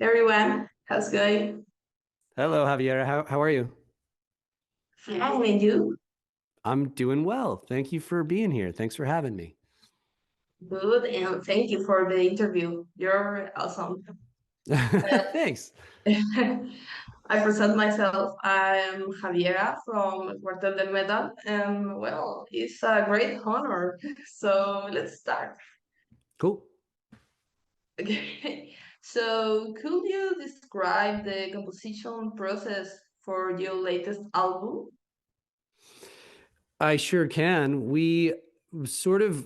Everyone, how's it going? Hello, Javier. How are you? Fine, and you? I'm doing well. Thank you for being here. Thanks for having me. Good, and thank you for the interview. You're awesome. Uh, Thanks. I present myself. I'm Javiera from Cuartel del Metal, and well, it's a great honor. So let's start. Cool. Okay. So, could you describe the composition process for your latest album? I sure can. We sort of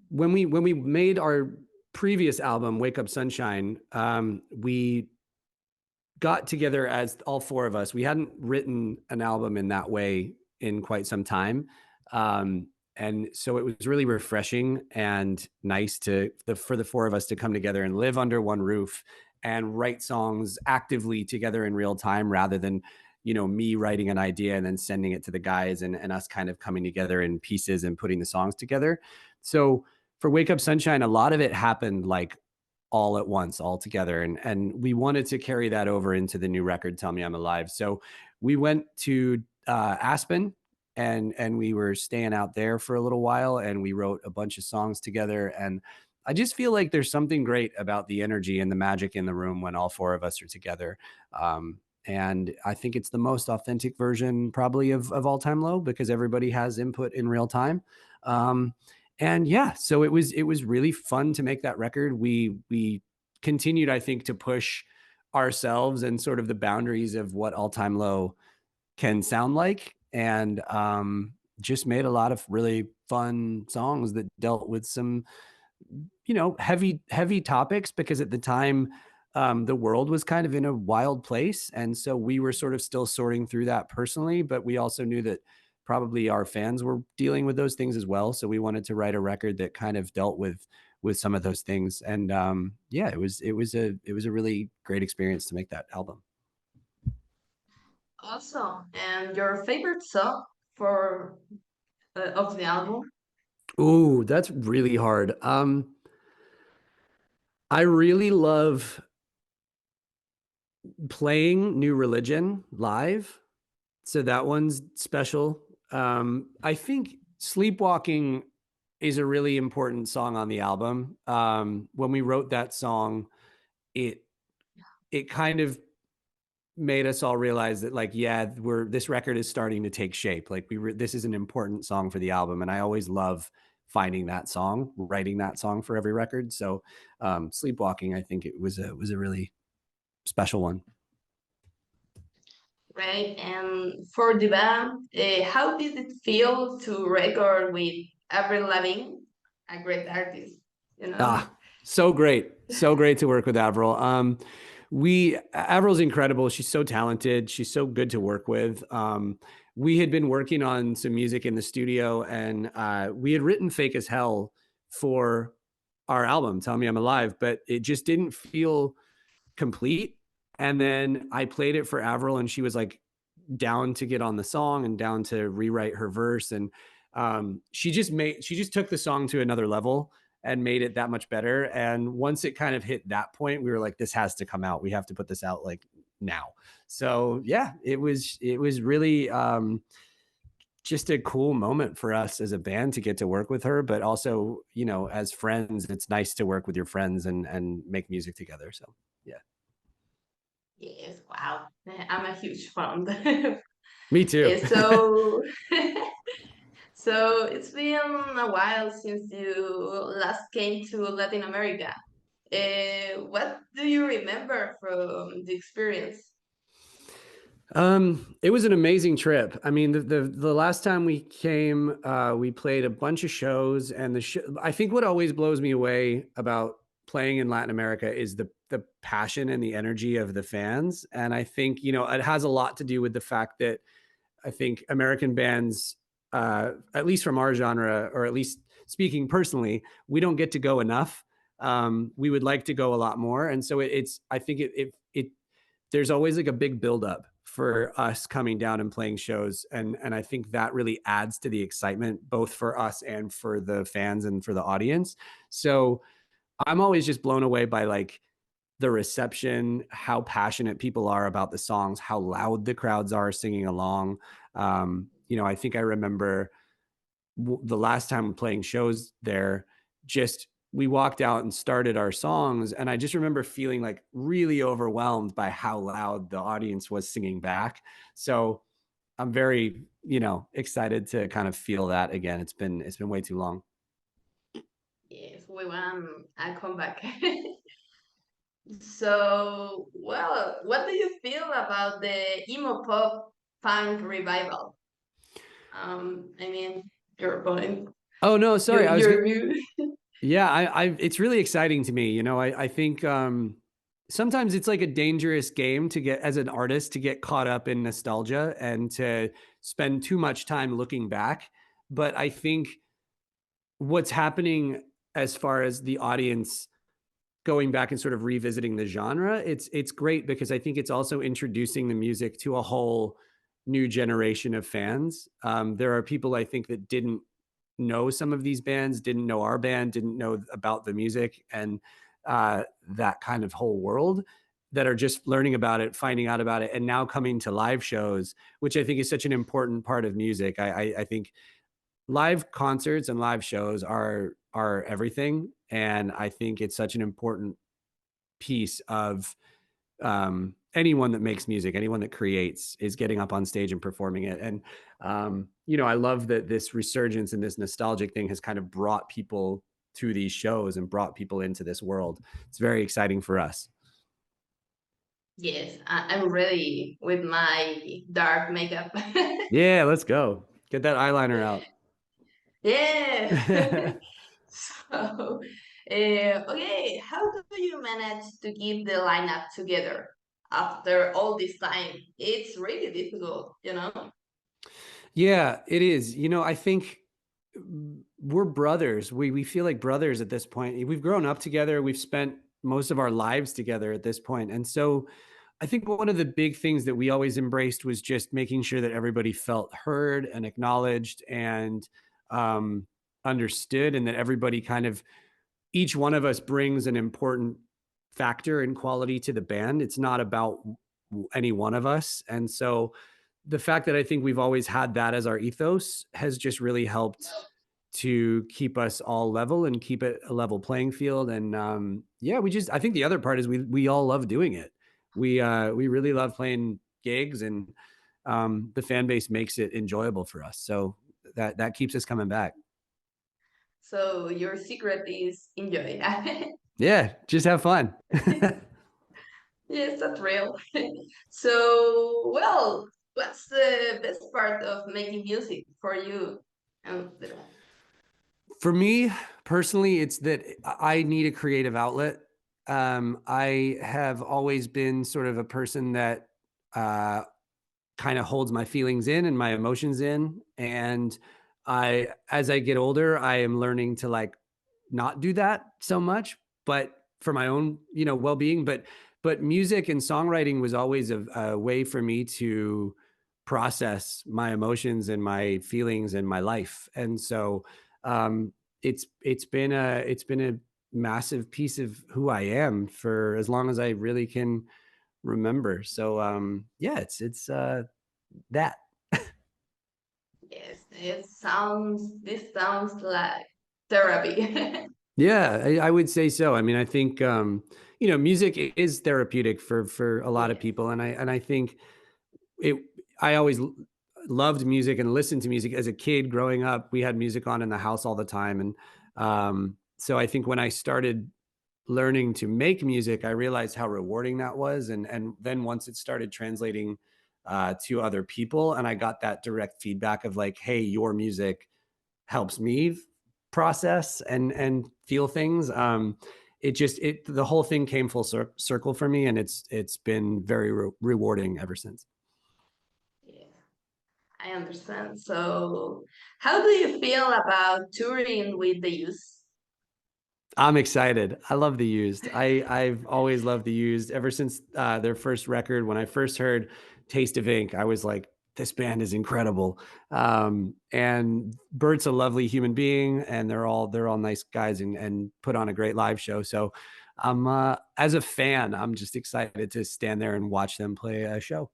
when we made our previous album, Wake Up Sunshine, we got together as all four of us. We hadn't written an album in that way in quite some time. And so it was really refreshing and nice for the four of us to come together and live under one roof and write songs actively together in real time rather than me writing an idea and then sending it to the guys and us kind of coming together in pieces and putting the songs together. So for Wake Up Sunshine, a lot of it happened like all at once, all together. And we wanted to carry that over into the new record, Tell Me I'm Alive. So we went to Aspen and we were staying out there for a little while and we wrote a bunch of songs together. And I just feel like there's something great about the energy and the magic in the room when all four of us are together. And I think it's the most authentic version probably of All Time Low because everybody has input in real time. Um, and yeah, so it was really fun to make that record. We continued, I think, to push ourselves and sort of the boundaries of what All Time Low can sound like, and just made a lot of really fun songs that dealt with some heavy topics because at the time the world was kind of in a wild place, and so we were sort of still sorting through that personally, but we also knew that probably our fans were dealing with those things as well, so we wanted to write a record that kind of dealt with some of those things. And yeah, it was a really great experience to make that album. Awesome. And your favorite song for of the album? Ooh, that's really hard. I really love playing New Religion live. So that one's special. I think Sleepwalking is a really important song on the album. When we wrote that song, it it kind of made us all realize that, like, yeah, this record is starting to take shape. Like this is an important song for the album, and I always love finding that song, writing that song for every record. So Sleepwalking, I think it was a really special one. Right. And for the band, how did it feel to record with Avril Lavigne, a great artist? You know. So great. So great to work with Avril. Avril's incredible. She's so talented. She's so good to work with. We had been working on some music in the studio, and we had written Fake as Hell for our album, Tell Me I'm Alive, but it just didn't feel complete. And then I played it for Avril, and she was like down to get on the song and down to rewrite her verse. And she just took the song to another level and made it that much better. And once it kind of hit that point, we were like, this has to come out. We have to put this out like now. So yeah, it was really just a cool moment for us as a band to get to work with her, but also, as friends, it's nice to work with your friends and make music together. So yeah. Yes. Wow. I'm a huge fan. Me too. So, so it's been a while since you last came to Latin America. What do you remember from the experience? It was an amazing trip. I mean, the last time we came, we played a bunch of shows, and I think what always blows me away about playing in Latin America is the passion and the energy of the fans. And I think it has a lot to do with the fact that I think American bands, at least from our genre, or at least speaking personally, we don't get to go enough. We would like to go a lot more, and so it's. I think it there's always like a big buildup for us coming down and playing shows, and I think that really adds to the excitement both for us and for the fans and for the audience. So I'm always just blown away by like the reception, how passionate people are about the songs, how loud the crowds are singing along. I think I remember the last time playing shows there, just we walked out and started our songs, and I just remember feeling like really overwhelmed by how loud the audience was singing back. So I'm very, excited to kind of feel that again. It's been way too long. Yes, we want a comeback. So, well, what do you feel about the emo pop punk revival? I mean, your point, Oh no, sorry. your view. Yeah, it's really exciting to me. I think sometimes it's like a dangerous game to get as an artist to get caught up in nostalgia and to spend too much time looking back. But I think what's happening as far as the audience going back and sort of revisiting the genre, it's great because I think it's also introducing the music to a whole new generation of fans. There are people I think that didn't know some of these bands, didn't know our band, didn't know about the music and that kind of whole world that are just learning about it, finding out about it, and now coming to live shows, which I think is such an important part of music. I think live concerts and live shows are everything, and I think it's such an important piece of anyone that makes music, anyone that creates, is getting up on stage and performing it. And I love that this resurgence and this nostalgic thing has kind of brought people to these shows and brought people into this world. It's very exciting for us. Yes, I'm ready with my dark makeup. Yeah, let's go. Get that eyeliner out. Yeah. So, okay, how do you manage to keep the lineup together after all this time? It's really difficult, you know? Yeah, it is. I think we're brothers. We feel like brothers at this point. We've grown up together. We've spent most of our lives together at this point. And so I think one of the big things that we always embraced was just making sure that everybody felt heard and acknowledged and um, understood, and that everybody kind of, each one of us brings an important factor and quality to the band. It's not about any one of us. And so the fact that I think we've always had that as our ethos has just really helped to keep us all level and keep it a level playing field. And yeah, I think the other part is we all love doing it. We really love playing gigs, and the fan base makes it enjoyable for us. So that keeps us coming back. So your secret is enjoy. Yeah, just have fun. Yes, that's real. So, well, what's the best part of making music for you? And For me personally, it's that I need a creative outlet. I have always been sort of a person that uh, kind of holds my feelings in and my emotions in. And as I get older, I am learning to like not do that so much, but for my own, well-being. But music and songwriting was always a way for me to process my emotions and my feelings and my life. And so um, it's been a massive piece of who I am for as long as I really can remember. So yeah, it's that. yes, this sounds like therapy. Yeah, I would say so. I mean, I think music is therapeutic for a lot of Yes. people, and I think it. I always loved music and listened to music as a kid growing up. We had music on in the house all the time, and so I think when I started learning to make music, I realized how rewarding that was, and then once it started translating to other people, and I got that direct feedback of like, hey, your music helps me process and feel things. It the whole thing came full circle for me, and it's been very rewarding ever since. Yeah, I understand. So, how do you feel about touring with the youth? I'm excited. I love the Used. I've always loved the Used ever since their first record. When I first heard Taste of Ink, I was like, this band is incredible. And Bert's a lovely human being, and they're all nice guys and put on a great live show. So I'm as a fan, I'm just excited to stand there and watch them play a show.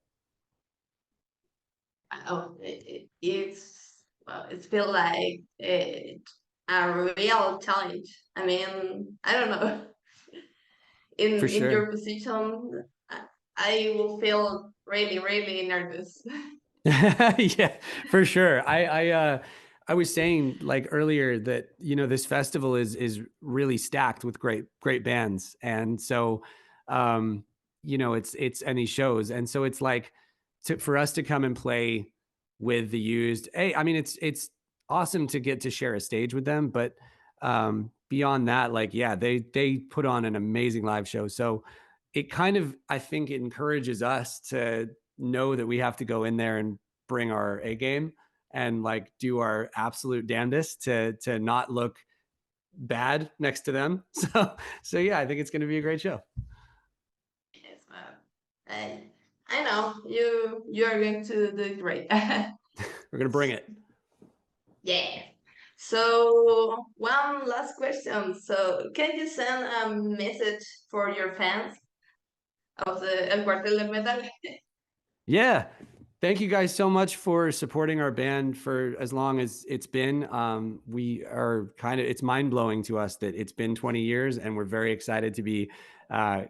Oh, it's well, it feels like a real challenge. I mean, I don't know. For In sure. your position, I will feel really nervous. Yeah, for sure. I was saying like earlier that this festival is really stacked with great bands, and so um it's any shows, and so it's like for us to come and play with the used. Hey, I mean it's awesome to get to share a stage with them, but beyond that, like yeah, they put on an amazing live show. So it kind of, I think, it encourages us to know that we have to go in there and bring our A game and like do our absolute damnedest to not look bad next to them. So yeah, I think it's going to be a great show. Yes, I know you are going to do great. We're going to bring it. Yeah. So one last question. So can you send a message for your fans of the El Cuartel del Metal? Yeah. Thank you guys so much for supporting our band for as long as it's been. We are it's mind blowing to us that it's been 20 years, and we're very excited to be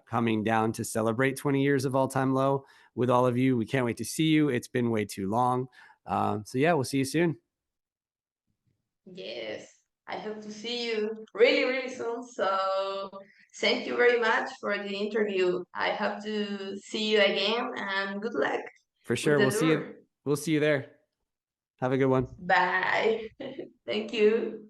coming down to celebrate 20 years of All Time Low with all of you. We can't wait to see you. It's been way too long. So yeah, we'll see you soon. Yes, I hope to see you really soon. So thank you very much for the interview. I hope to see you again and good luck For with sure. the We'll see you. tour. We'll see you there. Have a good one. Bye. Thank you.